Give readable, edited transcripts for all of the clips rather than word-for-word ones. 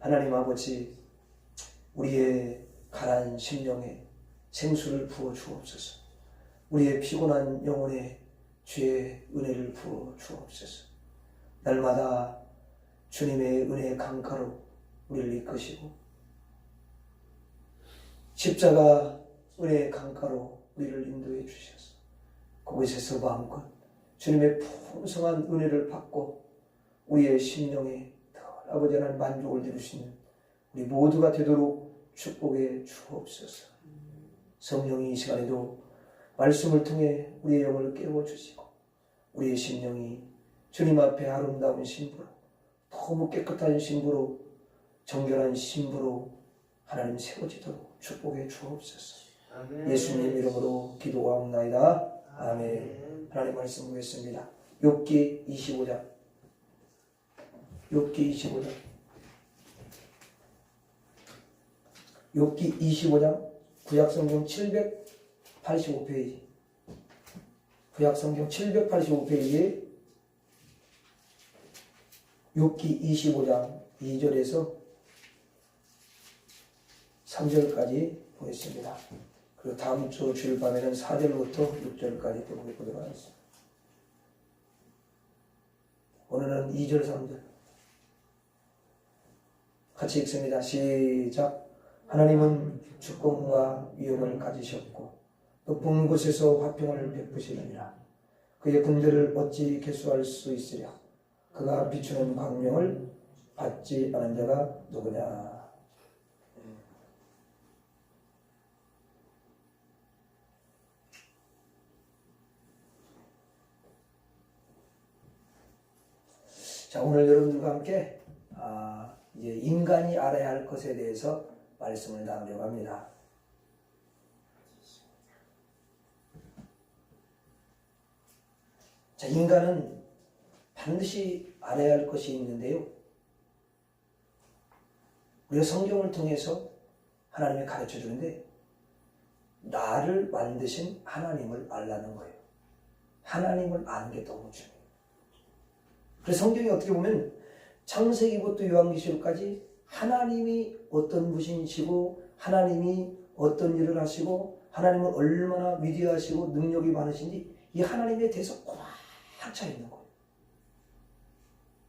하나님 아버지, 우리의 가난한 심령에 생수를 부어 주옵소서. 우리의 피곤한 영혼에 주의 은혜를 부어 주옵소서. 날마다 주님의 은혜의 강가로 우리를 이끄시고 십자가 은혜의 강가로 우리를 인도해 주셔서 그곳에서 마음껏 주님의 풍성한 은혜를 받고 우리의 심령에 아버지 하나님 만족을 이룰 수 있는 우리 모두가 되도록 축복해 주옵소서. 성령이 이 시간에도 말씀을 통해 우리의 영을 깨워주시고 우리의 심령이 주님 앞에 아름다운 신부로, 너무 깨끗한 신부로, 정결한 신부로 하나님 세워지도록 축복해 주옵소서. 아멘. 예수님 이름으로 기도하옵나이다. 아멘. 하나님 말씀 보겠습니다. 욥기 25장. 욥기 25장. 욥기 25장 구약성경 785페이지. 구약성경 785페이지에 욥기 25장 2절에서 3절까지 보겠습니다. 그리고 다음 주 주일 밤에는 4절부터 6절까지 보도록 하겠습니다. 오늘은 2절, 3절 같이 읽습니다. 시작. 하나님은 주권과 위엄을 가지셨고 높은 곳에서 화평을 베푸시느니라. 그의 군대를 어찌 계수할 수 있으랴. 그가 비추는 광명을 받지 않은 자가 누구냐. 자, 오늘 여러분들과 함께 이제 인간이 알아야 할 것에 대해서 말씀을 나누려고 합니다. 자, 인간은 반드시 알아야 할 것이 있는데요. 우리가 성경을 통해서 하나님이 가르쳐 주는데 나를 만드신 하나님을 알라는 거예요. 하나님을 아는 게 너무 중요해요. 그래서 성경이 어떻게 보면 창세기부터 요한계시록까지 하나님이 어떤 분이시고 하나님이 어떤 일을 하시고 하나님은 얼마나 위대하시고 능력이 많으신지 이 하나님에 대해서 꽉 차 있는 거예요.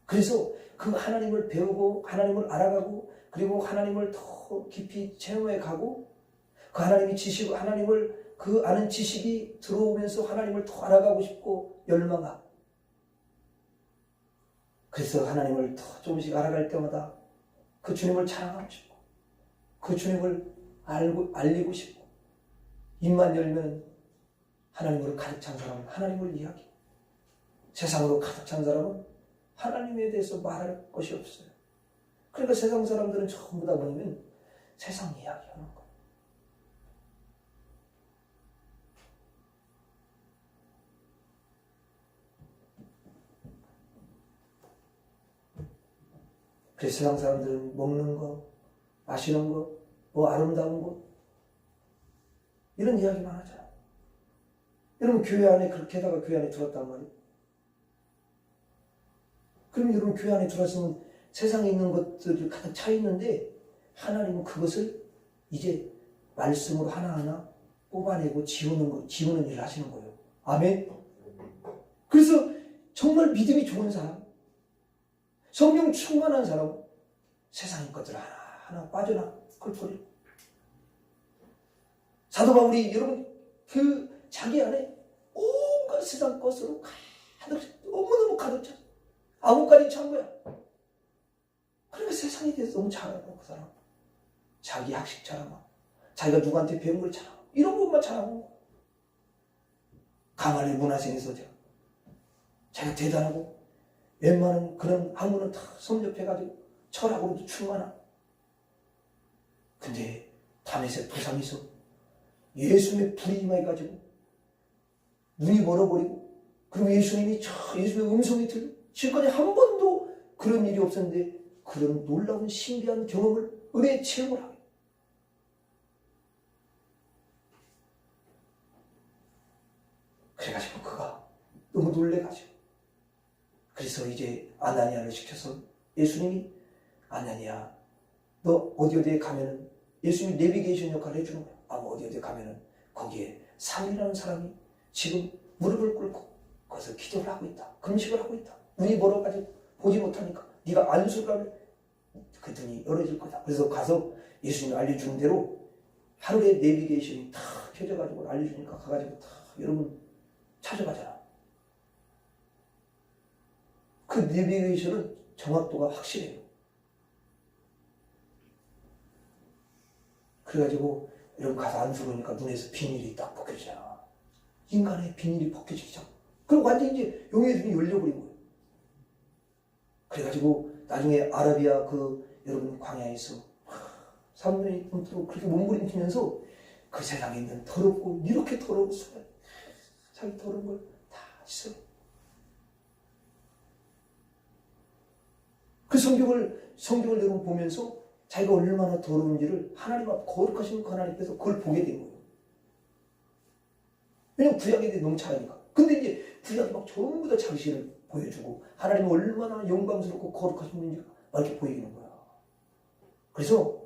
그래서 그 하나님을 배우고 하나님을 알아가고 그리고 하나님을 더 깊이 체험해 가고 그 하나님이 지시고 하나님을 그 아는 지식이 들어오면서 하나님을 더 알아가고 싶고 열망하고 그래서 하나님을 더 조금씩 알아갈 때마다 그 주님을 찬양하고 싶고 그 주님을 알리고 싶고 입만 열면 하나님으로 가득 찬 사람은 하나님을 이야기하고 세상으로 가득 찬 사람은 하나님에 대해서 말할 것이 없어요. 그러니까 세상 사람들은 전부 다 보면 세상 이야기하는 거예요. 그래서 세상 사람들은 먹는 거, 마시는 거, 뭐 아름다운 거 이런 이야기만 하잖아요. 여러분 교회 안에 그렇게다가 교회 안에 들었단 말이에요. 그럼 여러분 교회 안에 들어왔으면 세상에 있는 것들이 가득 차 있는데 하나님은 그것을 이제 말씀으로 하나하나 뽑아내고 지우는 일을 하시는 거예요. 아멘. 그래서 정말 믿음이 좋은 사람, 성령 충만한 사람은 세상의 것들 하나하나 빠져나 그걸 버리고 사도 바울이 여러분 그 자기 안에 온갖 세상 것으로 가득 너무너무 가득 차 아무까지 찬 거야. 그러니까 세상에 대해서 너무 잘하고 그 사람 자기 학식 자랑하고 자기가 누구한테 배운 걸 자랑하고 이런 것만 자랑하고 가말리엘 문화생에서 자기가 대단하고 웬만한 그런 학문은 다 섭렵해가지고 철학으로도 충만하고 근데 담에색 불상에서 예수님의 불이 임해가지고 눈이 멀어버리고 그리고 예수님의 음성이 들려 지금까지 한 번도 그런 일이 없었는데 그런 놀라운 신비한 경험을 은혜의 체험을 하게 그래가지고 그가 너무 놀래가지고 그래서 이제 아나니아를 시켜서 예수님이 아나니아 너 어디에 가면은 예수님이 내비게이션 역할을 해주는 거야. 어디에 가면은 거기에 사울이라는 사람이 지금 무릎을 꿇고 거기서 기도를 하고 있다. 금식을 하고 있다. 눈이 멀어가지고 보지 못하니까 네가 안수를 하면 그 눈이 열어질 거다. 그래서 가서 예수님이 알려주는 대로 하늘의 내비게이션이 탁 켜져가지고 알려주니까 가가지고 탁 여러분 찾아가잖아. 그 내비게이션은 정확도가 확실해요. 그래가지고 여러분 가서 안수 보니까 눈에서 비닐이 딱 벗겨지잖아. 인간의 비닐이 벗겨지기 전. 그럼 완전히 이제 용의 눈이 열려버린 거예요. 그래가지고 나중에 아라비아 여러분 광야에서 3년이 넘도록 그렇게 몸부림치면서 그 세상에 있는 더럽고 이렇게 더러운 순간 자기 더러운 걸 다 씻어요. 그 성경을 여러분 보면서 자기가 얼마나 더러운지를 하나님 앞 거룩하신 그 하나님께서 그걸 보게 된 거예요. 왜냐면 구약에 대해 너무 잘하니까. 근데 이제 구약이 막 전부 다 자신을 보여주고 하나님이 얼마나 영광스럽고 거룩하신 분인지가 막 이렇게 보이는 거야. 그래서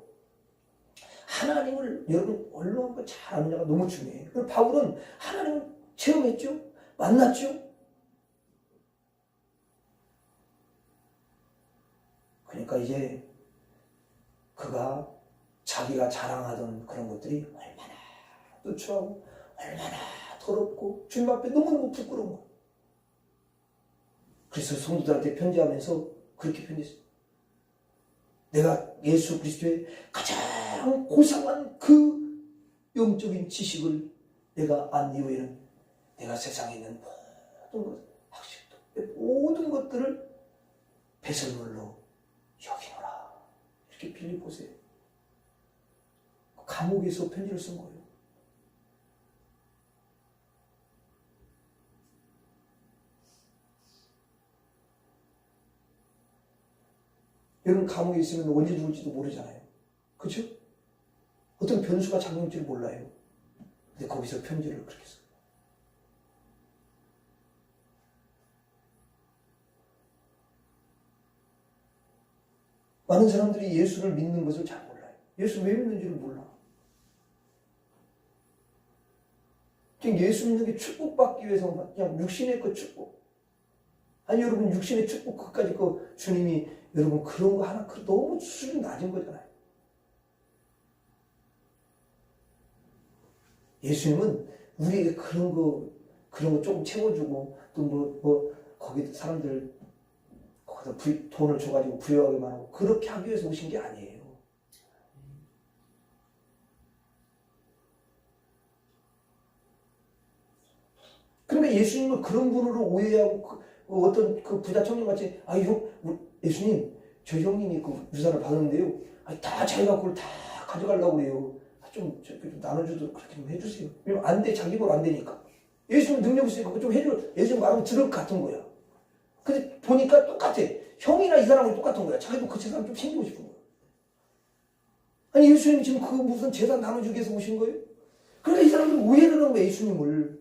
하나님을 여러분 얼마나 잘 아느냐가 너무 중요해요. 그리고 바울은 하나님을 체험했죠? 만났죠? 그러니까 이제 그가 자기가 자랑하던 그런 것들이 얼마나 누추하고 얼마나 더럽고 주님 앞에 너무너무 부끄러운 거예요. 그래서 성도들한테 편지하면서 그렇게 편지했어요. 내가 예수 그리스도의 가장 고상한 그 영적인 지식을 내가 안 이후에는 내가 세상에 있는 모든 것, 학식도, 모든 것들을 배설물로 여기노라. 이렇게 빌립보세요. 감옥에서 편지를 쓴 거예요. 여러분 감옥에 있으면 언제 죽을지도 모르잖아요. 그렇죠? 어떤 변수가 작용할지를 몰라요. 근데 거기서 편지를 그렇게 써요. 많은 사람들이 예수를 믿는 것을 잘 몰라요. 예수 왜 믿는지를 몰라. 그냥 예수 믿는 게 축복받기 위해서 그냥 육신의 그 축복. 아니 여러분 육신의 축복 그까지 그 주님이 여러분 그런 거 하나 너무 수준이 낮은 거잖아요. 예수님은 우리에게 그런 거 조금 채워주고 또 거기 사람들 거기다 돈을 줘가지고 부유하게만 하고 그렇게 하기 위해서 오신 게 아니에요. 그러니까 예수님을 그런 분으로 오해하고 어떤 그 부자 청년같이 예수님 저희 형님이 그 유산을 받았는데요. 다 자기가 그걸 다 가져가려고 그래요. 좀 나눠줘도 그렇게 좀 해주세요. 왜냐면 안 돼. 자기 걸 안 되니까. 예수님 능력 있으니까 그거 좀 해줘. 예수님 말하면 들을 것 같은 거야. 근데 보니까 똑같아. 형이나 이 사람이 똑같은 거야. 자기도 그 재산 좀 챙기고 싶은 거야. 아니 예수님이 지금 그 무슨 재산 나눠주기 위해서 오신 거예요? 그러니까 이 사람들은 오해를 하는 거야. 예수님을.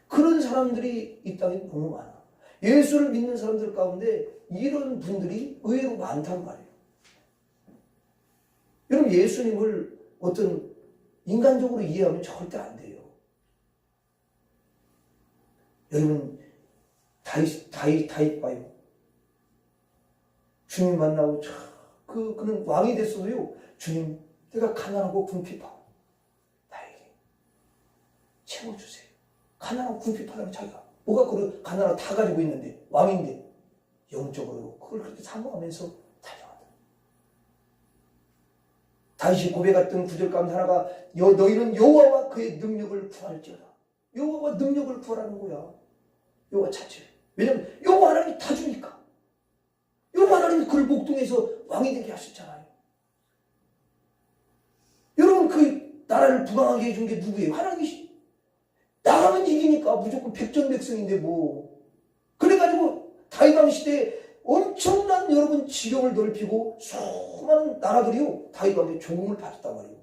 그런 사람들이 이 땅에 너무 많아. 예수를 믿는 사람들 가운데 이런 분들이 의외로 많단 말이에요. 여러분 예수님을 어떤 인간적으로 이해하면 절대 안 돼요. 여러분 다윗 봐요. 주님 만나고 그는 왕이 됐어도요. 주님 내가 가난하고 궁핍하고 나에게 채워주세요. 가난하고 궁핍하다는 자기가 뭐가 그런 가난하고 다 가지고 있는데 왕인데 영적으로 그걸 그렇게 사모하면서 달려간다. 다윗이 고백했던 구절 가운데 하나가 너희는 여호와와 그의 능력을 구할지어다. 여호와와 능력을 구하라는 거야. 여호와 자체. 왜냐면 여호와 하나님이 다 주니까. 여호와 하나님이 그를 목동에서 왕이 되게 하셨잖아요. 여러분 그 나라를 부강하게 해준 게 누구예요? 하나님이시. 나가면 이기니까 무조건 백전백승인데 뭐. 그래가지고 다윗 왕 시대에 엄청난 여러분 지경을 넓히고 수많은 나라들이요 다윗 왕의 조공을 받았단 말이에요.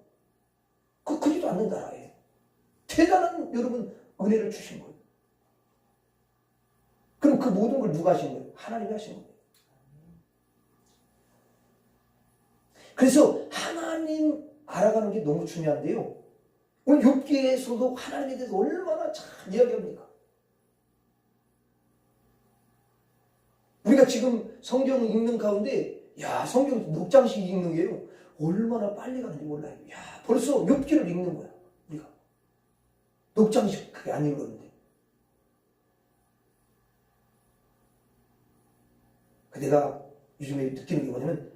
그 크지도 않는 나라에 대단한 여러분 은혜를 주신 거예요. 그럼 그 모든 걸 누가 하신 거예요? 하나님이 하신 겁니다. 그래서 하나님 알아가는 게 너무 중요한데요. 오늘 욥기에서도 하나님에 대해서 얼마나 잘 이야기합니까? 우리가 지금 성경 읽는 가운데 성경 녹장씩 읽는 게요. 얼마나 빨리 가는지 몰라요. 벌써 욥기를 읽는 거야. 우리가. 녹장씩 그게 안 읽었는데. 내가 요즘에 느끼는 게 뭐냐면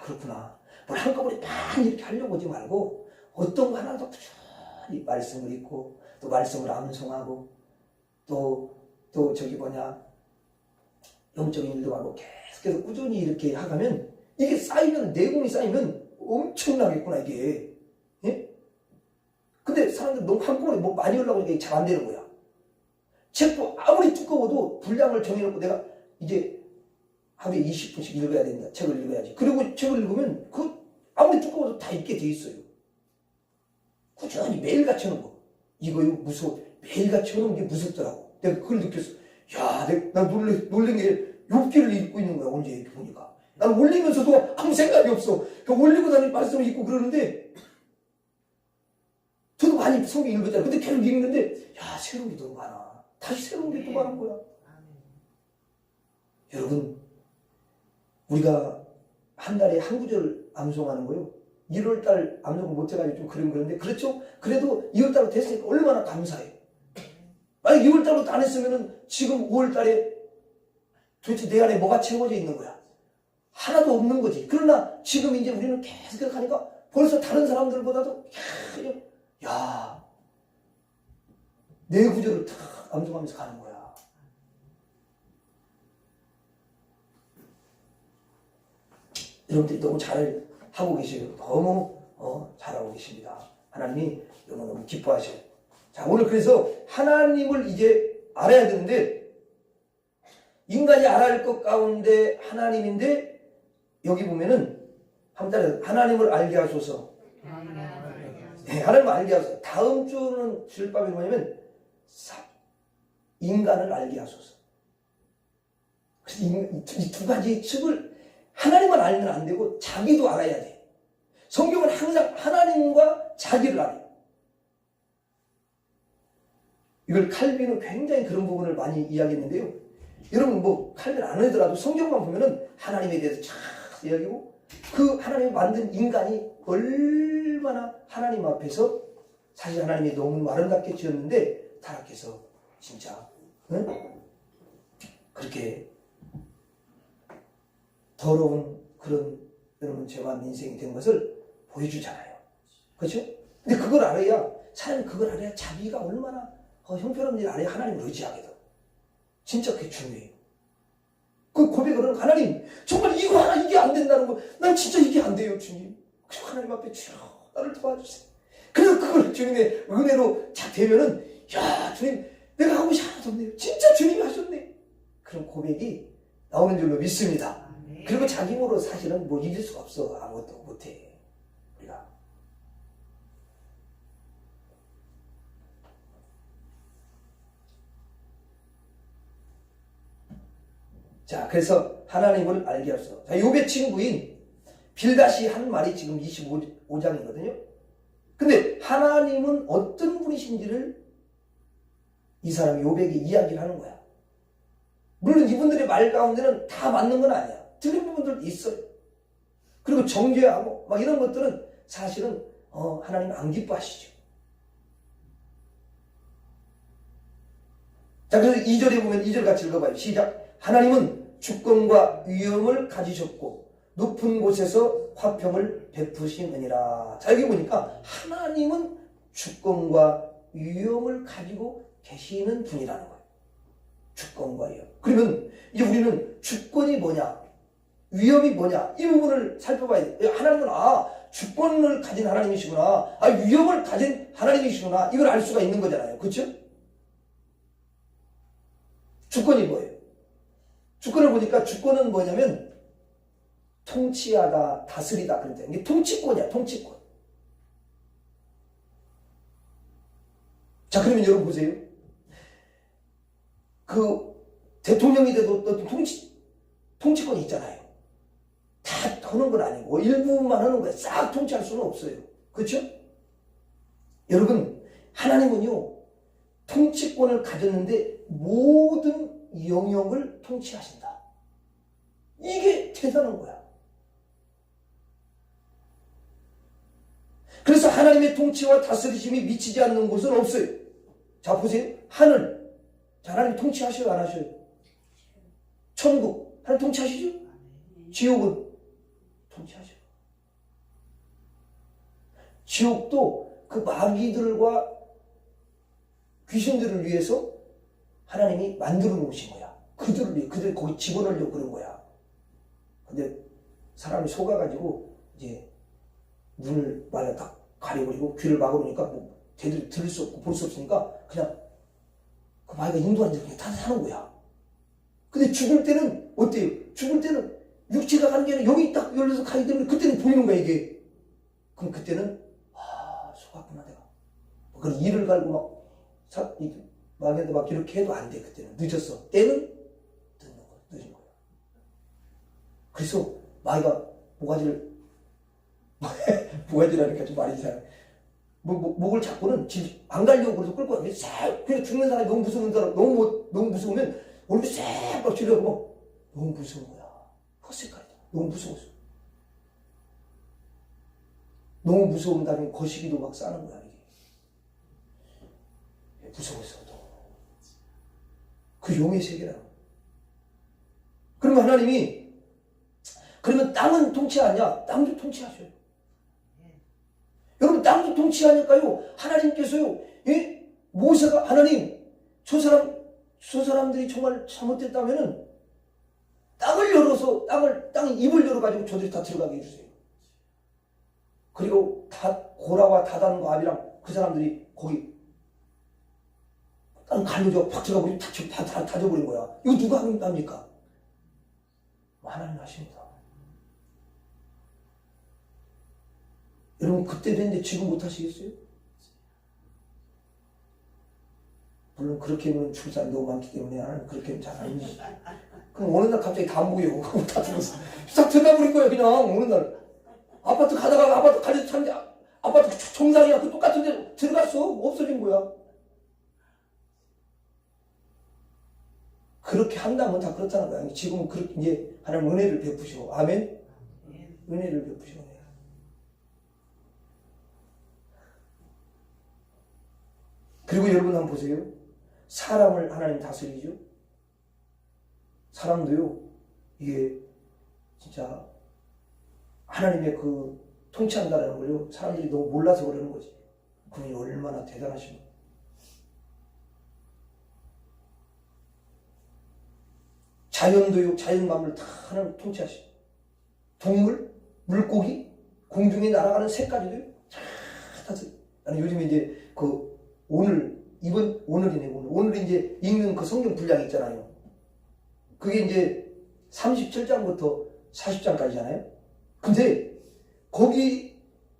그렇구나. 뭘 한꺼번에 많이 이렇게 하려고 하지 말고 어떤 거 하나도 꾸준히 말씀을 읽고 또 말씀을 암송하고 또 영적인 일도 하고 계속해서 꾸준히 이렇게 하가면 이게 쌓이면 내공이 쌓이면 엄청나겠구나 이게. 예? 근데 사람들 너무 한꺼번에 뭐 많이 하려고 하니까 잘 안 되는 거야. 책도 아무리 두꺼워도 분량을 정해놓고 내가 이제 하루에 20분씩 읽어야 된다. 책을 읽어야지. 그리고 책을 읽으면 아무리 두꺼워도 다 읽게 돼 있어요. 꾸준히 매일같이 하는 거. 이거요 무서워. 매일같이 하는 게 무섭더라고. 내가 그걸 느꼈어. 나 놀란 게 욥기를 읽고 있는 거야. 언제 이렇게 보니까. 난 올리면서도 아무 생각이 없어. 올리고 다니 말씀을 읽고 그러는데 저도 많이 성경 읽었잖아요. 근데 계속 읽는데 새로운 게 너무 많아. 다시 새로운 게 또 많은 거야. 여러분 우리가 한 달에 한 구절 암송하는 거요. 1월달 암송을 못해가지고 좀 그런데 그렇죠? 그래도 2월달로 됐으니까 얼마나 감사해. 만약 2월달로 안 했으면은 지금 5월달에 도대체 내 안에 뭐가 채워져 있는 거야? 하나도 없는 거지. 그러나 지금 이제 우리는 계속 하니까 벌써 다른 사람들보다도 내 구절을 탁 암송하면서 가는 거야. 여러분들이 너무 잘하고 계세요. 너무 잘하고 계십니다. 하나님이 너무너무 기뻐하셔요. 자, 오늘 그래서 하나님을 이제 알아야 되는데 인간이 알아야 할 것 가운데 하나님인데 여기 보면은 하나님을 알게 하소서. 네, 하나님을 알게 하소서. 다음 주는 주일밤이 뭐냐면 인간을 알게 하소서. 그래서 이 두 가지 측을 하나님만 알면 안 되고 자기도 알아야 돼. 성경은 항상 하나님과 자기를 알아요. 이걸 칼빈은 굉장히 그런 부분을 많이 이야기했는데요. 여러분 칼빈 안 하더라도 성경만 보면은 하나님에 대해서 쫙 이야기하고 그 하나님이 만든 인간이 얼마나 하나님 앞에서 사실 하나님이 너무 아름답게 지었는데 타락해서 진짜 그렇게 더러운 그런 여러분 죄 많은 인생이 된 것을 보여주잖아요. 그렇죠? 근데 그걸 알아야 사람이 그걸 알아야 자기가 얼마나 형편없는 일 알아야 하나님을 의지하게 돼. 진짜 그게 중요해요. 그 고백을 하는 하나님 정말 이게 안 된다는 거 난 진짜 이게 안 돼요 주님. 그리고 하나님 앞에 주여 나를 도와주세요. 그래서 그걸 주님의 은혜로 잘 되면은 주님 내가 하고 싶은 하나도 없네요. 진짜 주님이 하셨네. 그런 고백이 나오는 줄로 믿습니다. 그리고 자기 힘으로 사실은 이길 수가 없어. 아무것도 못해. 우리가. 자, 그래서 하나님을 알게 하소서. 자, 욥의 친구인 빌닷이 한 말이 지금 25장이거든요. 근데 하나님은 어떤 분이신지를 이 사람이 욥에게 이야기를 하는 거야. 물론 이분들의 말 가운데는 다 맞는 건 아니야. 틀린 부분들도 있어요. 그리고 정죄하고 이런 것들은 사실은 하나님 안 기뻐하시죠. 자, 그래서 2절에 보면 2절 같이 읽어봐요. 시작. 하나님은 주권과 위엄을 가지셨고 높은 곳에서 화평을 베푸시느니라. 자, 여기 보니까 하나님은 주권과 위엄을 가지고 계시는 분이라는 거예요. 주권과 위엄. 그러면 이제 우리는 주권이 뭐냐, 위엄이 뭐냐, 이 부분을 살펴봐야 돼. 하나님은 주권을 가진 하나님이시구나, 위엄을 가진 하나님이시구나, 이걸 알 수가 있는 거잖아요. 그렇죠? 주권이 뭐예요? 주권을 보니까 주권은 뭐냐면 통치하다, 다스리다. 그러니까 이게 통치권이야. 통치권. 자, 그러면 여러분 보세요. 그 대통령이 돼도 어떤 통치권이 있잖아요. 다 하는 건 아니고 일부만 하는 거야. 싹 통치할 수는 없어요. 그렇죠? 여러분, 하나님은요 통치권을 가졌는데 모든 영역을 통치하신다. 이게 대단한 거야. 그래서 하나님의 통치와 다스리심이 미치지 않는 곳은 없어요. 자, 보세요. 하늘. 자, 하나님 통치하셔요, 안 하셔요? 천국. 하나님 통치하시죠? 지옥은 통치하셔요. 지옥도 그 마귀들과 귀신들을 위해서 하나님이 만들어 놓으신 거야. 그들을 위해, 그들 거기 집어넣으려고 그런 거야. 근데 사람이 속아가지고 이제 눈을 말려 딱 가려버리고 귀를 막아놓으니까 뭐 제대로 들을 수 없고 볼 수 없으니까 그냥 그 마귀가 인도하는 대로 그냥 다 사는 거야. 근데 죽을 때는 어때요? 죽을 때는 육체가 가는 게 아니라 여기 딱 열려서 가기 때문에 그때는 보이는 거야 이게. 그럼 그때는 속았구나 내가. 그걸 이를 갈고 막 마귀한테 막 이렇게 해도 안 돼. 그때는 늦었어. 때는 늦는 거야. 늦은 거야. 그래서 마귀가 모가지를 모가지라니까 좀 말이 이상해. 목을 잡고는 집 안 가려고 그래서 끌고 가면 싹 그냥 죽는 사람이 너무 무서운 사람 너무 무서우면 얼굴이 싹 지려고 너무 무서운 거야. 헛색깔이다. 너무 무서웠어. 너무 무서운 다음에 거시기도 막 싸는 거야 이게. 무서웠어도 그 용의 세계라고. 그러면 하나님이 그러면 땅은 통치하냐? 땅도 통치하셔요. 여러분 땅도 통치하니까요. 하나님께서요. 예? 모세가 하나님 저 사람들이 정말 잘못됐다면은 땅을 열어서 땅 입을 열어가지고 저들이 다 들어가게 해주세요. 그리고 고라와 다단과 아비랑 그 사람들이 거기 땅 갈려져 팍 들어가고 다 다져버린 거야. 이거 누가 합니까? 하나님 하십니다. 여러분 그때 됐는데 지금 못하시겠어요? 물론 그렇게 하면 죽을 사람이 너무 많기 때문에 하나님 그렇게 하면 잘 안 해주시. 그럼 어느 날 갑자기 다 안 보여. 다 죽었어. 싹 들어가버릴 거야 그냥 어느 날. 아파트 가다가 아파트 가려서 찾는데 아파트 정상이야. 그 똑같은 데 들어갔어. 없어진 거야. 그렇게 한다면 다 그렇다는 거야. 지금은 그렇게 이제 하나님 은혜를 베푸시고 아멘. 은혜를 베푸시고. 그리고 여러분 한번 보세요. 사람을 하나님 다스리죠. 사람도요. 이게 진짜 하나님의 그 통치한다는 걸요. 사람들이 너무 몰라서 그러는 거지. 그분이 얼마나 대단하십니까. 자연도요. 자연 만물 다 하나님 통치하시죠. 동물, 물고기, 공중에 날아가는 새까지도요. 다 다스려. 나는 요즘에 이제 오늘이네. 오늘 이제 읽는 그 성경 분량이 있잖아요. 그게 이제 37장부터 40장까지잖아요. 근데 거기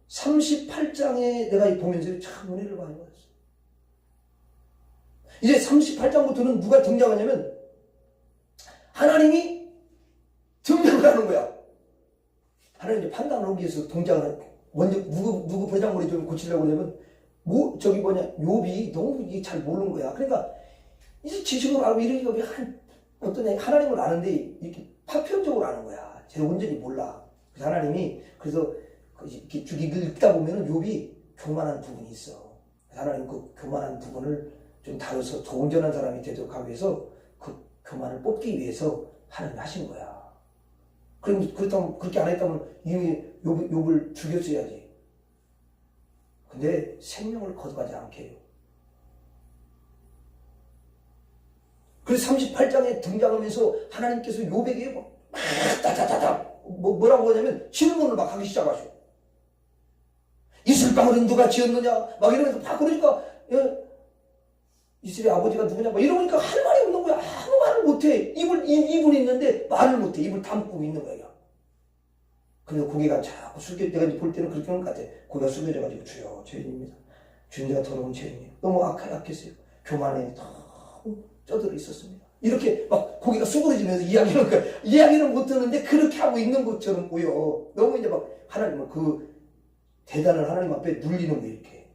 38장에 내가 보면서 참 은혜를 많이 받았어요. 이제 38장부터는 누가 등장하냐면 하나님이 등장을 하는 거야. 하나님 이제 판단을 하기 위해서 동작을 하는 거야. 먼저 누구 배장머리 좀 고치려고 그러면 욥이 너무 이게 잘 모르는 거야. 그러니까 이제 지식으로 알고 이러니까 어떤 하나님을 아는데 이렇게 파편적으로 아는 거야. 제가 온전히 몰라. 그래서 하나님이 그래서 이렇게 쭉 읽다 보면은 욥이 교만한 부분이 있어. 하나님 그 교만한 부분을 좀 다뤄서 더 온전한 사람이 되도록 하기 위해서 그 교만을 뽑기 위해서 하나님이 하신 거야. 그렇다면 그렇게 안 했다면 이미 욥을 죽였어야지. 근데 생명을 거둬가지 않게 해요. 그래서 38장에 등장하면서 하나님께서 욥에게 막 뭐라고 하냐면 질문을 막 하기 시작하셔. 이슬방울은 누가 지었느냐? 막 이러면서 막 그러니까 이슬의 아버지가 누구냐? 막 이러니까 할 말이 없는 거야. 아무 말을 못해. 입은 있는데 말을 못해. 입을 담고 있는 거야. 그래서 고개가 자꾸 숙여, 내가 볼 때는 그렇게 하는 것 같아. 고개가 숙여져가지고 주여 죄인입니다. 주님 내가 더러운 죄인이에요. 너무 악했어요. 교만에 너무 쪄들어 있었습니다. 이렇게 막 고개가 수그러지면서 이야기하는 거야. 이야기는 못 듣는데 그렇게 하고 있는 것처럼 보여. 너무 이제 막 하나님을 그 대단한 하나님 앞에 눌리는 거야, 이렇게.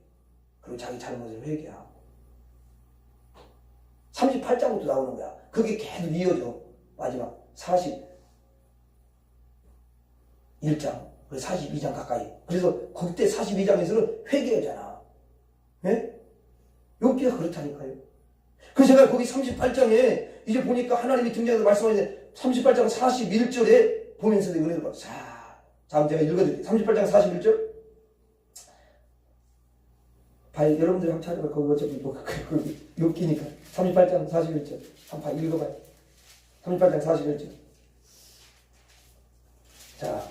그리고 자기 잘못을 회개하고. 38장부터 나오는 거야. 그게 계속 이어져. 마지막 41장, 42장 가까이. 그래서 그때 42장에서는 회개하잖아. 예? 욥기가 그렇다니까요. 그래서 제가 거기 38장에 이제 보니까 하나님이 등장해서 말씀하시는데 38장 41절에 보면서 은혜를 받아. 자, 다음 제가 읽어드릴게요. 38장 41절. 여러분들이 한번 찾아봐. 거기 어차피 욥기니까. 38장 41절. 한번 읽어봐요. 38장 41절. 자,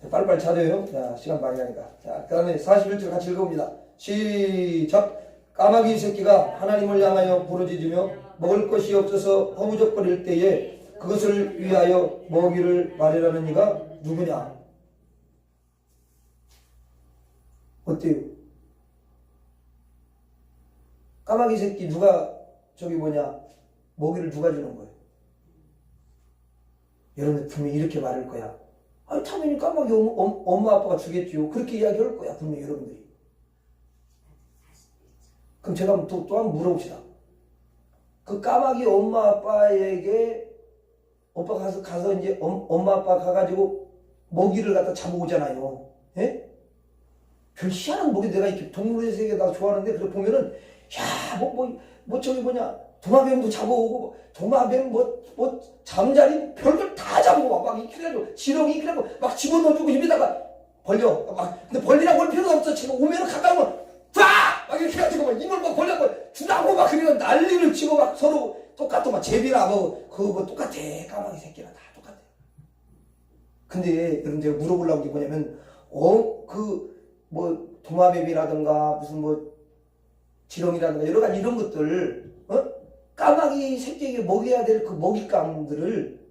빨리빨리 찾아요. 자, 시간 많이 가니까. 자, 그 다음에 41절 같이 읽어봅니다. 시작. 까마귀 새끼가 하나님을 향하여 부르짖으며 먹을 것이 없어서 허우적거릴 때에 그것을 위하여 먹이를 마련하는 이가 누구냐? 어때요? 까마귀 새끼 누가 먹이를 누가 주는 거예요? 여러분들 분명히 이렇게 말할 거야. 아니 당연히 까마귀 엄마 아빠가 주겠지요. 그렇게 이야기할 거야 분명히 여러분들이. 그럼 제가 또 한번 물어봅시다. 그 까마귀 엄마 아빠에게 오빠가 가서 이제 엄마 아빠 가가지고 먹이를 갖다 잡아오잖아요. 예? 별 희한한 먹이 내가 이렇게 동물의 세계 다 좋아하는데 그래 보면은 야 저기 도마뱀도 잡아오고 도마뱀 잠자리 별걸 다 잡아오고 막 이렇게 해가지고 지렁이 그래고 막 집어넣어주고 입에다가 벌려 막 근데 벌리라고 할 필요가 없어. 지금 오면은 가까이 오면 막 이렇게 해가지고 막 입을 막 벌려고 주라고 막 그래서 난리를 치고 막 서로 똑같아 막 제비나 그거 똑같아. 까마귀 새끼랑 다 똑같아. 근데 여러분 제가 물어보려고 게 뭐냐면 도마뱀이라든가 무슨 지렁이라든가 여러 가지 이런 것들 까마귀 새끼에게 먹여야 될 그 먹잇감들을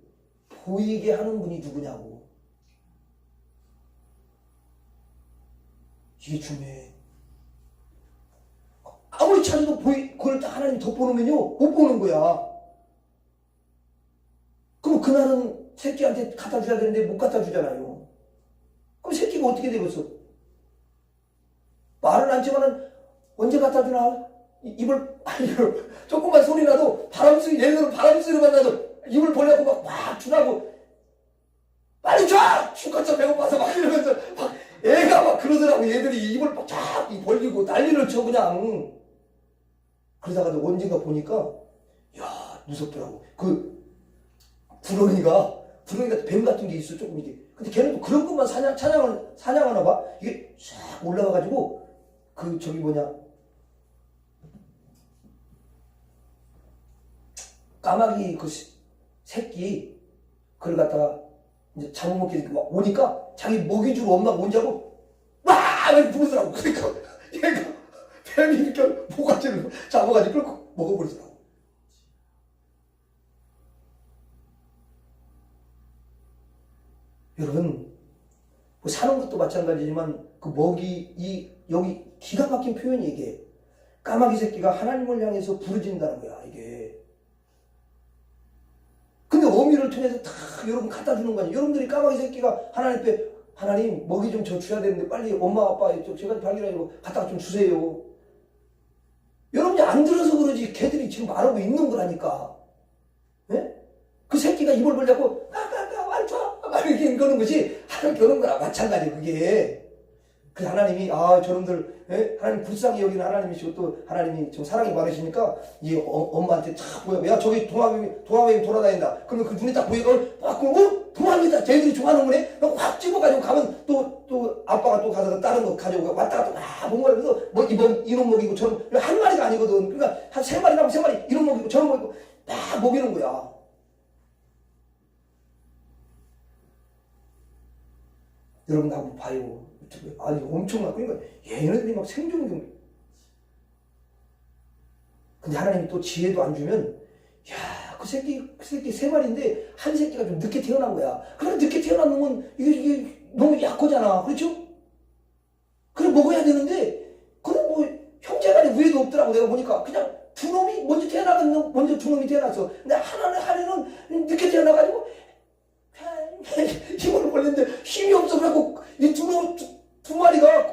보이게 하는 분이 누구냐고. 이게 중요해. 아무리 찾아도 그걸 딱 하나님 덮어놓으면요 못 보는 거야. 그럼 그날은 새끼한테 갖다 줘야 되는데 못 갖다 주잖아요. 그럼 새끼가 어떻게 되겠어? 말은 않지만은 언제 갖다 주나? 조금만 소리 나도 예를 바람 소리만 나도 입을 벌려고 막 주라고 빨리 줘! 죽겠어 배고파서 막 이러면서 막 애가 막 그러더라고. 얘들이 입을 쫙 벌리고 난리를 쳐 그냥. 그러다가도 언젠가 보니까 야 무섭더라고. 그 부렁이가 뱀 같은 게 있어 조금 이게. 근데 걔는 또 그런 것만 사냥하나 봐. 이게 쫙 올라가가지고 까마귀 그 새끼 그걸 갖다가 이제 잡아먹게 막 오니까 자기 먹이 주러 엄마가 온자고 막 부르더라고. 그러니까 얘가 뱀이 이렇게 모가지를 잡아가지고 그걸 먹어버리더라고. 여러분 사는 것도 마찬가지지만 그 여기 기가 막힌 표현이 이게 까마귀 새끼가 하나님을 향해서 부르짖는다는 거야 이게. 근데 어미를 통해서 다 여러분 갖다 주는 거 아니에요. 여러분들이 까마귀 새끼가 하나님 앞에 하나님 먹이 좀 저 줘야 되는데 빨리 엄마 아빠 제가 발견하고 갖다가 좀 주세요. 여러분이 안 들어서 그러지 걔들이 지금 말하고 있는 거라니까. 네? 그 새끼가 입을 벌려고 막 이렇게 그러는 것이 하나님 겨는 거랑 마찬가지예요 그게. 그래서 하나님이 저놈들 하나님 불쌍히 여기는 하나님이시고 또 하나님이 좀 사랑이 많으시니까 이 엄마한테 탁 보여. 야 저기 도마뱀이 돌아다닌다. 그러면 그 눈에 딱 보이고 막 그러고 도마뱀이다. 쟤들이 좋아하는 거네. 확 집어가지고 가면 또 아빠가 또 가서 다른 거 가져오고 왔다 갔다 막 뭔가 그래서 이놈 먹이고 저놈 한 마리가 아니거든. 그러니까 한 3마리 나면 3마리 이놈 먹이고 저놈 먹이고 막 먹이는 거야. 여러분 한번 봐요. 아니 엄청나. 그러니까 얘네들이 막 생존경. 근데 하나님이 또 지혜도 안 주면 그 새끼 3마리인데 한 새끼가 좀 늦게 태어난 거야. 그래 늦게 태어난 놈은 이게 너무 약하잖아. 그렇죠? 그래 먹어야 되는데 그건 형제간에 우애도 없더라고. 내가 보니까 그냥 두 놈이 먼저 태어나면 먼저 두 놈이 태어났어. 근데 하나는 늦게 태어나가지고 힘을 벌렸는데 힘이 없어가지고 이 두 마리가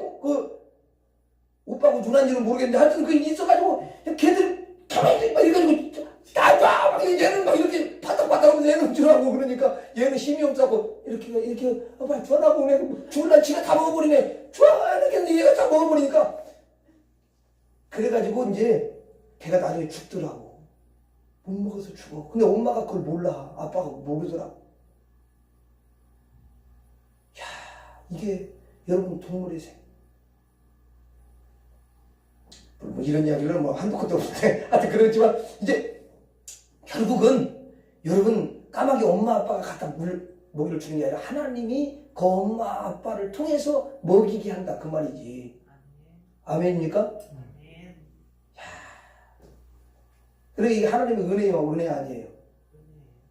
오빠하고 누나인지는 모르겠는데 하여튼 그 있어가지고 걔들 가만히 있어 막 이래가지고 나봐 막 얘는 막 이렇게 바닥바닥하면서 얘는 주라고 그러니까 얘는 힘이 없다고 이렇게 봐 주라고 그래 줄라 지가 다 먹어버리네 좋아 이렇게 얘가 다 먹어버리니까 그래가지고 이제 걔가 나중에 죽더라고. 못 먹어서 죽어. 근데 엄마가 그걸 몰라. 아빠가 모르더라고. 야, 이게 여러분 동물의 생. 뭐 이런 이야기를 뭐 한도 끝도 없는데 하여튼 그렇지만 이제 결국은 여러분 까마귀 엄마 아빠가 갖다 먹이를 주는 게 아니라 하나님이 그 엄마 아빠를 통해서 먹이게 한다 그 말이지. 아멘입니까? 그래 이게 하나님의 은혜요 은혜 아니에요.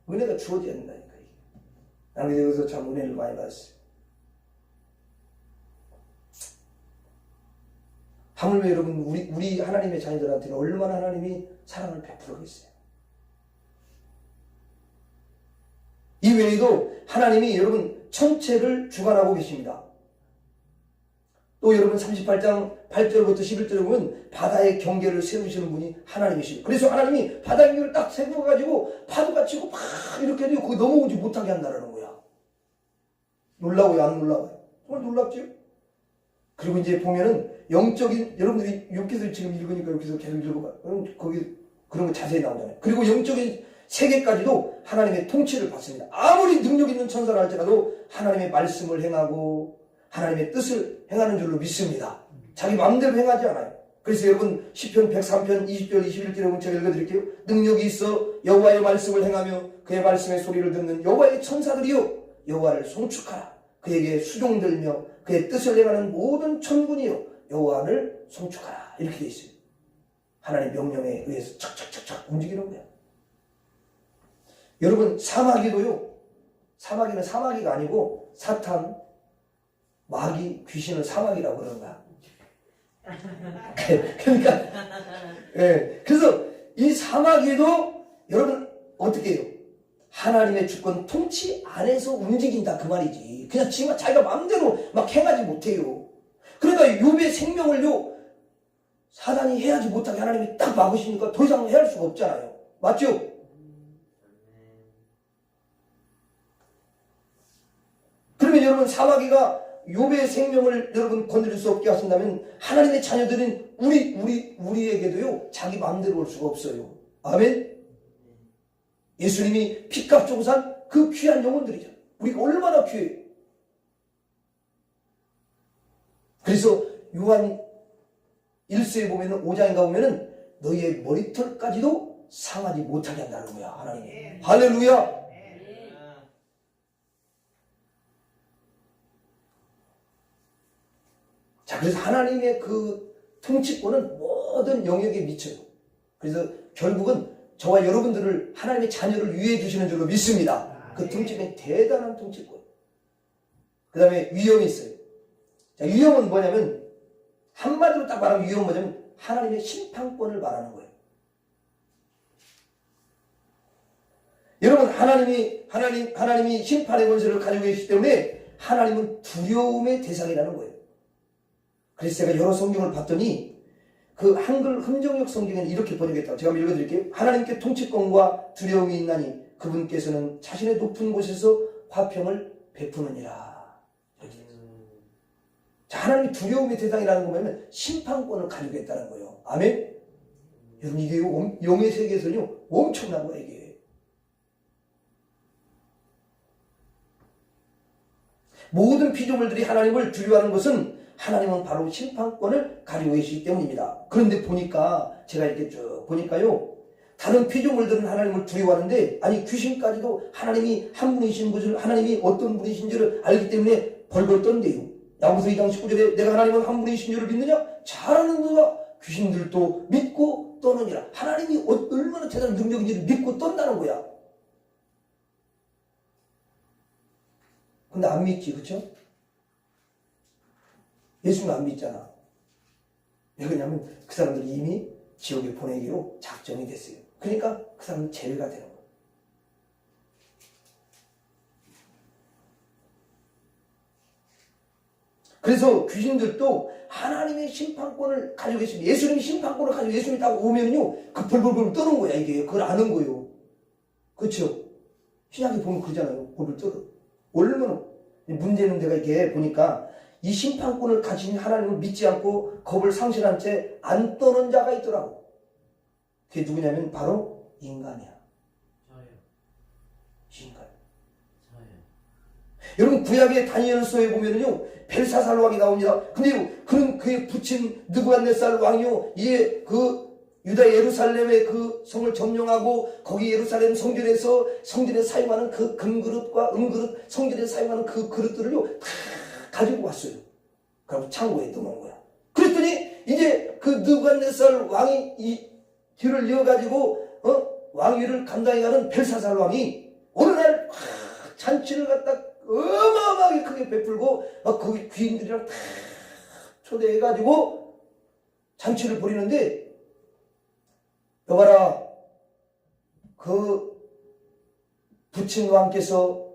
은혜가 주어져야 된다니까. 나는 여기서 참 은혜를 많이 받았어요. 하물며 여러분 우리 하나님의 자녀들한테는 얼마나 하나님이 사랑을 베풀어겠어요. 이 외에도 하나님이 여러분 천체를 주관하고 계십니다. 또 여러분 38장 8절부터 11절에 보면 바다의 경계를 세우시는 분이 하나님이시고 그래서 하나님이 바다 경계를 딱 세워가지고 파도가 치고 막 이렇게 해도 거기 넘어오지 못하게 한다는 거야. 놀라워요 안 놀라워요? 정말 놀랍죠? 그리고 이제 보면은 영적인 여러분들이 여기서 지금 읽으니까 여기서 계속 읽어봐. 그럼 거기 그런 거 자세히 나오잖아요. 그리고 영적인 세계까지도 하나님의 통치를 받습니다. 아무리 능력 있는 천사라 할지라도 하나님의 말씀을 행하고 하나님의 뜻을 행하는 줄로 믿습니다. 자기 마음대로 행하지 않아요. 그래서 여러분 시편 103편 20절 21절에 제가 읽어드릴게요. 능력이 있어 여호와의 말씀을 행하며 그의 말씀의 소리를 듣는 여호와의 천사들이요 여호와를 송축하라. 그에게 수종들며 그의 뜻을 행하는 모든 천군이요 여호와를 송축하라. 이렇게 돼 있어요. 하나님의 명령에 의해서 착착착착 움직이는 거예요. 여러분 사마귀도요. 사마귀는 사마귀가 아니고 사탄 마귀, 귀신을 사마귀라고 그러는 거야. 그러니까, 예. 그래서 이 사마귀도 여러분 어떻게 해요? 하나님의 주권 통치 안에서 움직인다 그 말이지. 그냥 지금 자기가 마음대로 막 행하지 못해요. 그러니까 욥의 생명을요 사단이 해하지 못하게 하나님이 딱 막으시니까 더 이상 해할 수가 없잖아요. 맞죠? 그러면 여러분 사마귀가 욥의 생명을 여러분 건드릴 수 없게 하신다면 하나님의 자녀들은 우리에게도요 자기 마음대로 올 수가 없어요. 아멘. 예수님이 피값 주고 산 그 귀한 영혼들이죠. 우리가 얼마나 귀해요. 그래서 요한 1서에 보면은 5장인가 보면은 너희의 머리털까지도 상하지 못하게 한다는 거야 하나님. 할렐루야. 자, 그래서 하나님의 그 통치권은 모든 영역에 미쳐요. 그래서 결국은 저와 여러분들을 하나님의 자녀를 위해 주시는 줄로 믿습니다. 그 통치권이 대단한 통치권. 그 다음에 위험이 있어요. 자, 위험은 뭐냐면 한마디로 딱 말하면 위험은 뭐냐면 하나님의 심판권을 말하는 거예요. 여러분 하나님이 심판의 권세를 가지고 계시기 때문에 하나님은 두려움의 대상이라는 거예요. 그래서 제가 여러 성경을 봤더니 그 한글 흠정역 성경에는 이렇게 번역했다고 제가 한번 읽어드릴게요. 하나님께 통치권과 두려움이 있나니 그분께서는 자신의 높은 곳에서 화평을 베푸느니라. 이렇게. 자, 하나님이 두려움의 대상이라는 거 보면 심판권을 가지고 있다는 거예요. 아멘? 여러분 이게 영의 세계에서는요 엄청난 거예요 이게. 모든 피조물들이 하나님을 두려워하는 것은 하나님은 바로 심판권을 가지고 계시기 때문입니다. 그런데 보니까 제가 이렇게 쭉 보니까요 다른 피조물들은 하나님을 두려워하는데 아니 귀신까지도 하나님이 한 분이신 것을 하나님이 어떤 분이신지를 알기 때문에 벌벌 떤대요. 야고보서 2장 19절에 내가 하나님은 한 분이신 줄을 믿느냐? 잘하는 거가 귀신들도 믿고 떠느니라. 하나님이 얼마나 대단한 능력인지를 믿고 떤다는 거야. 근데 안 믿지, 그쵸? 예수는 안 믿잖아. 왜 그러냐면 그 사람들이 이미 지옥에 보내기로 작정이 됐어요. 그러니까 그 사람은 제외가 되는 거예요. 그래서 귀신들도 하나님의 심판권을 가지고 계십니다. 예수님이 심판권을 가지고 예수님이 딱 오면요, 그 벌벌벌 떠는 거야, 이게. 그걸 아는 거예요. 그렇죠? 신약에 보면 그러잖아요. 벌벌 떠는. 얼마나. 문제는 내가 이게 보니까 이 심판권을 가진 하나님을 믿지 않고 겁을 상실한 채 안 떠는 자가 있더라고. 그게 누구냐면 바로 인간이야. 저요. 인간. 저요. 여러분 구약의 다니엘서에 보면은요 벨사살 왕이 나옵니다. 근데 그는 그에 붙인 느부갓네살 왕이요 이에 그 유다 예루살렘의 그 성을 점령하고 거기 예루살렘 성전에서 성전에 사용하는 그 금그릇과 은그릇 성전에 사용하는 그 그릇들을요 다 가지고 왔어요. 그리고 창고에 넣어놓은 거야. 그랬더니 이제 그 느부갓네살 왕이 이 뒤를 이어가지고 왕위를 감당해가는 벨사살 왕이 어느 날 잔치를 갖다 어마어마하게 크게 베풀고 막 거기 귀인들이랑 다 초대해가지고 잔치를 벌이는데 여봐라 그 부친 왕께서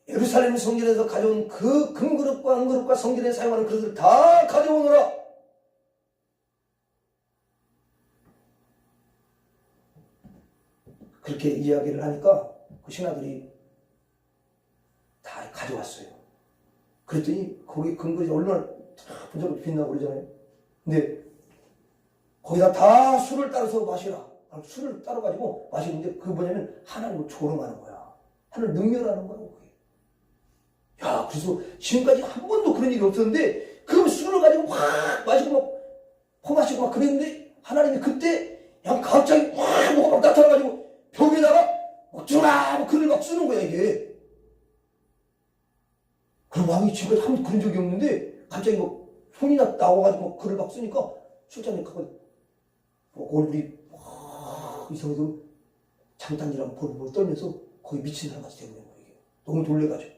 예루살렘 성전에서 가져온 그 금그릇과 은그릇과 성전에 사용하는 그릇을 다 가져오너라. 그렇게 이야기를 하니까 그 신하들이 다 가져왔어요. 그랬더니 거기 금그릇이 얼마나 분석을 빛나고 그러잖아요. 근데 거기다 다 술을 따라서 마시라. 술을 따라가지고 마시는데 그게 뭐냐면 하나님을 조롱하는 거야. 하나님을 능멸하는 거라고 그게. 야, 그래서 지금까지 한 번도 그런 일이 없었는데 그 술을 가지고 확 마시고 막 퍼마시고 막 그랬는데 하나님이 그때 그냥 갑자기 확 뭐가 막 나타나가지고 벽에다가 막 쭈라 막 글을 막 쓰는 거야 이게. 그럼 왕이 지금까지 한 번 그런 적이 없는데 갑자기 뭐 손이 나와가지고 막 글을 막 쓰니까 술잔에 가고 얼굴이 이상해서 장단이랑 벌벌 떨면서 거의 미친 사람같이 되고 있는 거예요. 이게. 너무 놀래가지고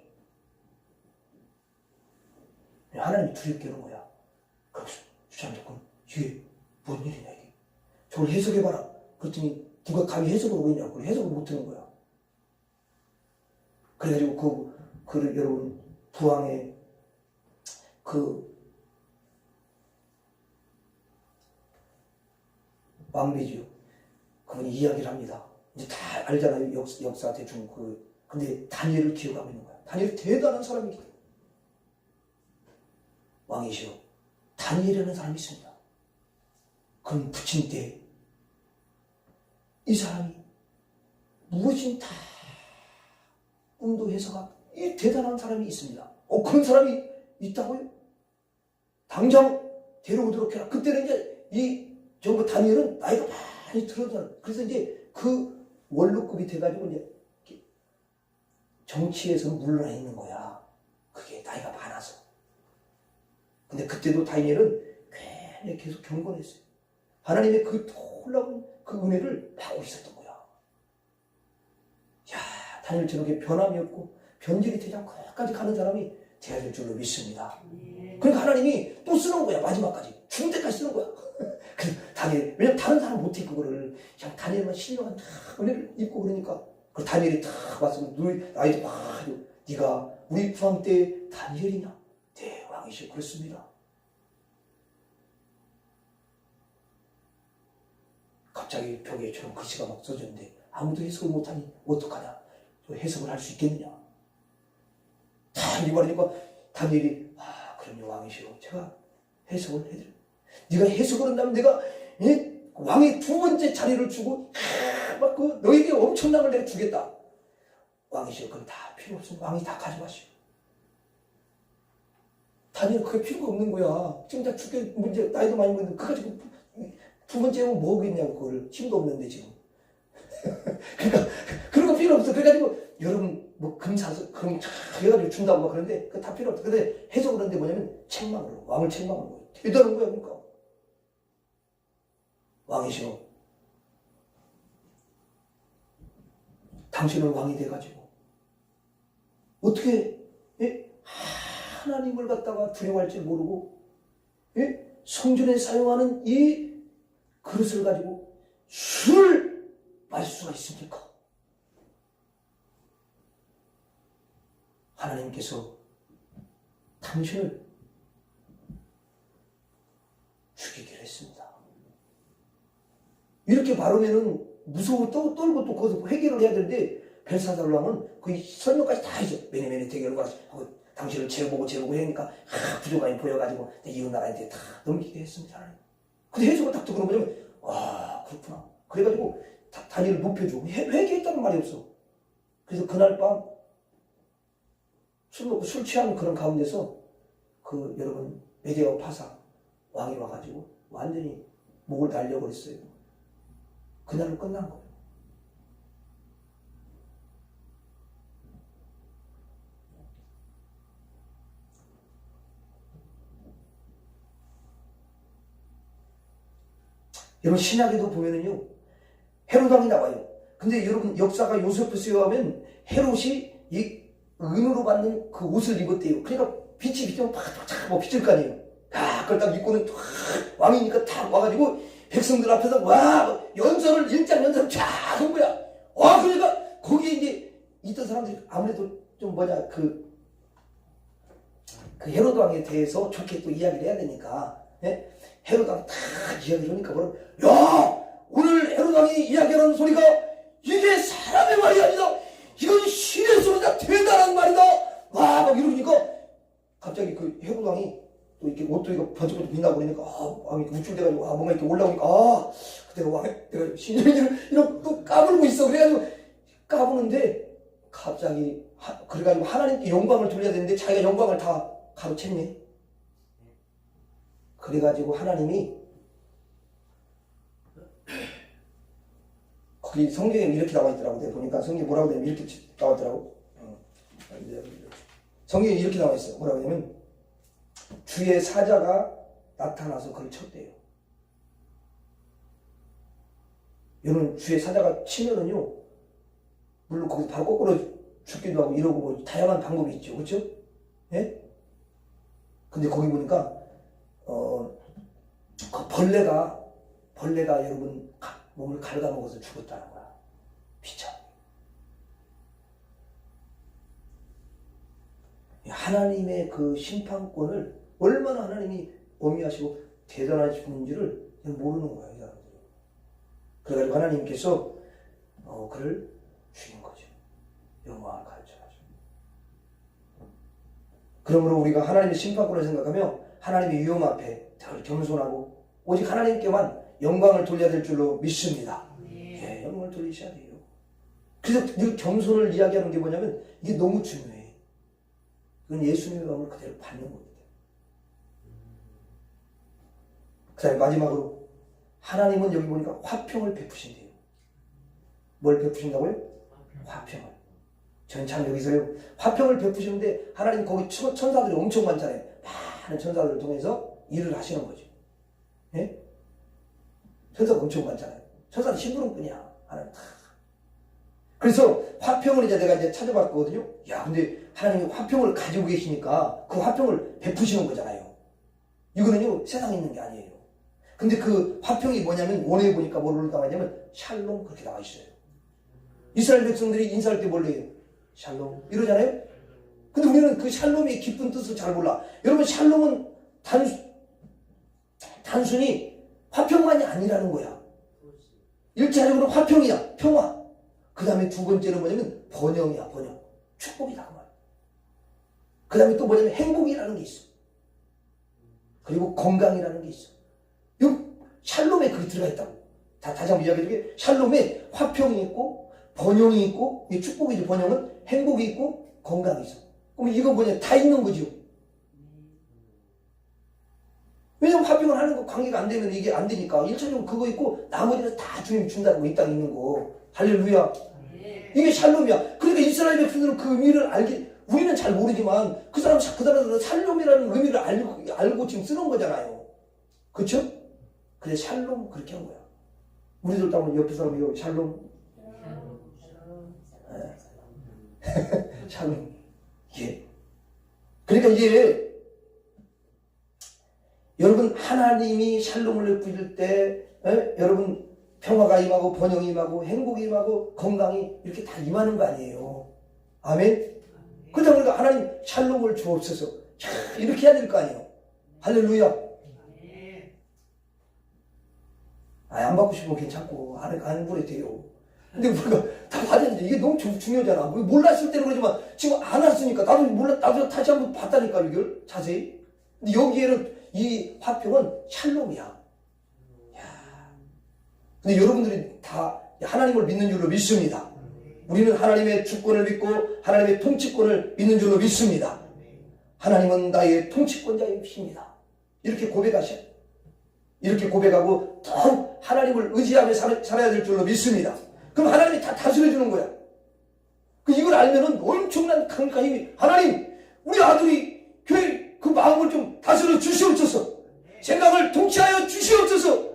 하나님이 두렵게 하는 거야. 그럼 주장님 이게 뭔 일이냐 이게. 저걸 해석해봐라. 그랬더니 누가 감히 해석을 오겠냐고. 해석을 못하는 거야. 그래가지고 그 여러분 부왕의 그 왕비죠. 그분이 이야기를 합니다. 이제 다 알잖아요. 역사 대충 근데 다니엘을 기억하고 있는 거야. 다니엘이 대단한 사람이기 때문에. 왕이시오. 다니엘이라는 사람이 있습니다. 그는 부친 때 이 사람이 무엇인 다 운동해서가 이 대단한 사람이 있습니다. 그런 사람이 있다고요? 당장 데려오도록 해라. 그때는 이제 이 정부 다니엘은 나이가 많이 들어잖아. 그래서 이제 그 원로급이 돼가지고 이제 정치에서 물러나 있는 거야. 그게 나이가 많아서. 근데 그때도 다니엘은 괜히 계속 경건했어요. 하나님의 그 놀라운 그 은혜를 받고 있었던 거야. 야, 다니엘 저렇게 변함이 없고 변질이 되지 않고 끝까지 가는 사람이 되어야 될 줄로 믿습니다. 그러니까 하나님이 또 쓰는 거야. 마지막까지. 죽을 때까지 쓰는 거야. 그래서 다니엘, 왜냐면 다른 사람 못해 그거를. 그냥 다니엘만 신령한 은혜를 입고 그러니까 그 다니엘이 다 왔으면 나이도 막 네가 우리 부왕 때 다니엘이냐? 네, 왕이시오. 그렇습니다. 갑자기 벽에처럼 글씨가 막 써졌는데 아무도 해석을 못하니 어떡하냐? 해석을 할 수 있겠느냐? 다 이 말이니까 다니엘이 그럼요 왕이시오. 제가 해석을 해드려. 네가 해석을 한다면 내가 왕의 두 번째 자리를 주고 막 너에게 엄청난 걸 내가 주겠다. 왕이시오. 그건 다 필요 없습니다. 왕이 다 가져가시오. 다니엘 그게 필요가 없는 거야. 지금 다 죽게 문제 나이도 많이 먹는데 그거 지금 두 번째는 뭐겠냐고 그거를 힘도 없는데 지금. 그러니까 그런 거 필요 없어. 그래가지고 여러분 뭐 금 사서 금 해가지고 준다고 막 그러는데 그거 다 필요 없어. 근데 해석을 하는데 뭐냐면 책망으로 왕을 책망하는 거예요. 대단한 거야 그러니까. 왕이시오. 당신은 왕이 돼가지고 어떻게 하나님을 갖다가 두려워할 줄 모르고 성전에 사용하는 이 그릇을 가지고 술을 마실 수가 있습니까? 하나님께서 당신을 죽이기로 했습니다. 이렇게 바르면은 무서워 떨고 또 거기서 회개를 해야 되는데 벨사살 왕은 그 설명까지 다 해줘. 매니매니 대결을 하고 당신을 재보고 하니까 부족함이 보여가지고 이웃 나라한테 다 넘기게 했습니다. 근데 해주고 딱 듣고 그러면 그렇구나. 그래가지고 다니엘을 높여줘. 회개했다는 말이 없어. 그래서 그날 밤 술 먹고 술 취하는 그런 가운데서 그 여러분 메데오 파사 왕이 와가지고 완전히 목을 날려버렸어요. 그날로 끝난 거예요. 여러분 신약에도 보면은요 헤롯 왕이 나와요. 근데 여러분 역사가 요세푸스에 하면 헤롯이 이 은으로 받는 그 옷을 입었대요. 그러니까 빛이 비치면 팍팍 비칠 거 아니에요. 그걸 딱 입고는 왕이니까 탁 와가지고 백성들 앞에서 연설을 일장 연설을 쫙 한 거야. 그러니까 거기에 이제 있던 사람들이 아무래도 좀 그 헤롯 왕에 대해서 좋게 또 이야기를 해야 되니까 헤롯 왕 딱 이야기를 하니까 오늘 헤롯 왕이 이야기하는 소리가 이게 사람의 말이 아니다. 이건 신의 소리다. 대단한 말이다. 막 이러니까 갑자기 그 헤롯 왕이 또 이렇게 옷도 이거 번쩍번쩍 빛나고 그러니까 왕이 우쭐대가지고 뭔가 이렇게 올라오니까 그때가 내가 신령이를 이렇게 또 까불고 있어. 그래가지고 까부는데 갑자기 그래가지고 하나님께 영광을 돌려야 되는데 자기가 영광을 다 가로챘네. 그래가지고 하나님이 거기 성경에 이렇게 나와 있더라고. 내가 보니까 성경에 뭐라고 되냐면 이렇게 나와 있더라고. 성경에 이렇게 나와 있어요. 뭐라고 하냐면 주의 사자가 나타나서 그를 쳤대요. 여러분 주의 사자가 치면은요 물론 거기서 바로 거꾸로 죽기도 하고 이러고 뭐 다양한 방법이 있죠. 그렇죠? 예? 근데 거기 보니까 그 벌레가 여러분 몸을 갉아먹어서 죽었다는 거야. 비참. 하나님의 그 심판권을 얼마나 하나님이 엄미하시고 대단하신지를 모르는 거야, 이 사람들이. 그래가지고 하나님께서 그를 죽인 거죠. 영광을 가르쳐가지고. 그러므로 우리가 하나님의 심판권을 생각하며 하나님의 위엄 앞에 늘 겸손하고 오직 하나님께만 영광을 돌려야 될 줄로 믿습니다. 예, 영광을 돌리셔야 돼요. 그래서 늘 겸손을 이야기하는 게 뭐냐면 이게 너무 중요해. 그건 예수님의 마음을 그대로 받는 겁니다. 그 다음에 마지막으로 하나님은 여기 보니까 화평을 베푸신대요. 뭘 베푸신다고요? 화평을. 저는 참 여기서요 화평을 베푸시는데 하나님 거기 천사들이 엄청 많잖아요. 많은 천사들을 통해서 일을 하시는 거죠. 예? 천사가 엄청 많잖아요. 천사는 심부름꾼이야. 하나님 다. 그래서 화평을 내가 찾아봤거든요. 근데 하나님이 화평을 가지고 계시니까 그 화평을 베푸시는 거잖아요. 이거는요 세상에 있는 게 아니에요. 근데 그 화평이 뭐냐면 원어에 보니까 뭐를 나와있냐면 샬롬 그렇게 나와 있어요. 이스라엘 백성들이 인사할 때 뭘로 해요? 샬롬 이러잖아요. 근데 우리는 그 샬롬의 깊은 뜻을 잘 몰라. 여러분 샬롬은 단순히 화평만이 아니라는 거야. 일차적으로 화평이야. 평화. 그 다음에 두 번째는 뭐냐면 번영이야. 번영. 축복이다. 그 말. 그 다음에 또 뭐냐면 행복이라는 게 있어. 그리고 건강이라는 게 있어. 이 샬롬에 그게 들어가 있다고. 다시 한번 이야기해줄게. 샬롬에 화평이 있고 번영이 있고 축복이지. 번영은 행복이 있고 건강이 있어. 그럼 이거 뭐냐? 다 있는 거죠. 왜냐면 화평을 하는 거 관계가 안 되면 이게 안 되니까. 1차적으로 그거 있고 나머지는 다 주님이 준다는 거 이 땅에 있는 거. 할렐루야. 이게 샬롬이야. 그러니까 이스라엘 백성들은 그 의미를 우리는 잘 모르지만 그 사람들은 샬롬이라는 의미를 알고 지금 쓰는 거잖아요. 그쵸? 그래 샬롬 그렇게 한 거야. 우리들도 한번 옆에 사람이 여기 샬롬. 샬롬. 예. 그러니까 이게 여러분 하나님이 샬롬을 베푸실 때 여러분 평화가 임하고 번영이 임하고 행복이 임하고 건강이 이렇게 다 임하는 거 아니에요. 아멘. 그러다 보니까 하나님 샬롬을 주옵소서. 이렇게 해야 될 거 아니에요. 할렐루야. 안 받고 싶으면 괜찮고 안 그래도 돼요. 근데 우리가 다 받았는데 이게 너무 중요하잖아. 몰랐을 때는 그러지만 지금 안 왔으니까 나도 다시 한번 봤다니까 이걸 자세히. 근데 여기에는 이 화평은 샬롬이야. 근데 여러분들이 다 하나님을 믿는 줄로 믿습니다. 우리는 하나님의 주권을 믿고 하나님의 통치권을 믿는 줄로 믿습니다. 하나님은 나의 통치권자이십니다. 이렇게 고백하셔. 이렇게 고백하고 더욱 하나님을 의지하며 살아야 될 줄로 믿습니다. 그럼 하나님이 다 다스려 주는 거야. 이걸 알면은 엄청난 강력한 힘이, 하나님 우리 아들이 교회 그 마음을 좀 다스려 주시옵소서. 생각을 통치하여 주시옵소서.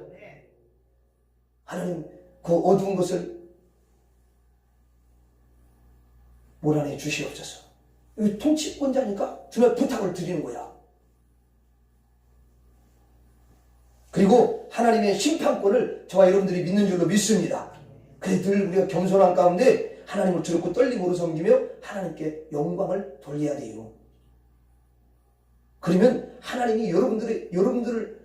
하나님 그 어두운 것을 몰아내 주시옵소서. 여기 통치권자니까 주님 부탁을 드리는 거야. 그리고 하나님의 심판권을 저와 여러분들이 믿는 줄로 믿습니다. 그래 늘 우리가 겸손한 가운데 하나님을 두렵고 떨림으로 섬기며 하나님께 영광을 돌려야 돼요. 그러면 하나님이 여러분들을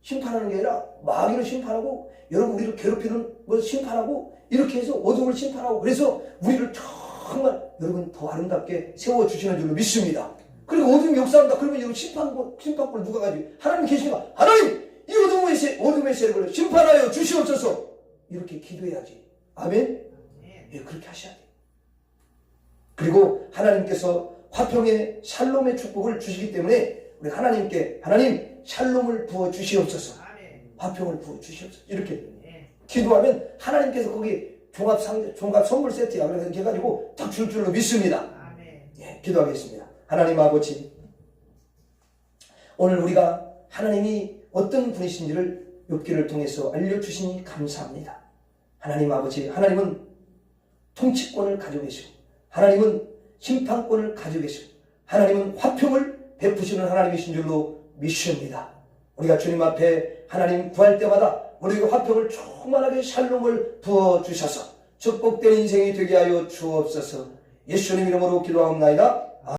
심판하는 게 아니라 마귀를 심판하고 여러분 우리를 괴롭히는 걸 심판하고 이렇게 해서 어둠을 심판하고 그래서 우리를 정말 여러분 더 아름답게 세워주시는 줄로 믿습니다. 그리고 어둠이 역사한다. 그러면 여러분 심판권을 누가 가지고 하나님 계시니까 하나님 이 어둠의 세력을 심판하여 주시옵소서. 이렇게 기도해야지. 아멘? 예, 그렇게 하셔야 돼요. 그리고 하나님께서 화평의 샬롬의 축복을 주시기 때문에 우리 하나님께 하나님 샬롬을 부어 주시옵소서. 화평을 부어 주시옵소서. 이렇게 기도하면 하나님께서 거기 종합 선물 세트야. 그래서 이렇게 해가지고 딱 줄 줄로 믿습니다. 예, 기도하겠습니다. 하나님 아버지, 오늘 우리가 하나님이 어떤 분이신지를 욥기를 통해서 알려주시니 감사합니다. 하나님 아버지, 하나님은 통치권을 가지고 계시고 하나님은 심판권을 가지고 계시고 하나님은 화평을 베푸시는 하나님이신 줄로 믿습니다. 우리가 주님 앞에 하나님 구할 때마다 우리에게 화평을 충만하게 샬롬을 부어주셔서 축복된 인생이 되게 하여 주옵소서. 예수님 이름으로 기도하옵나이다.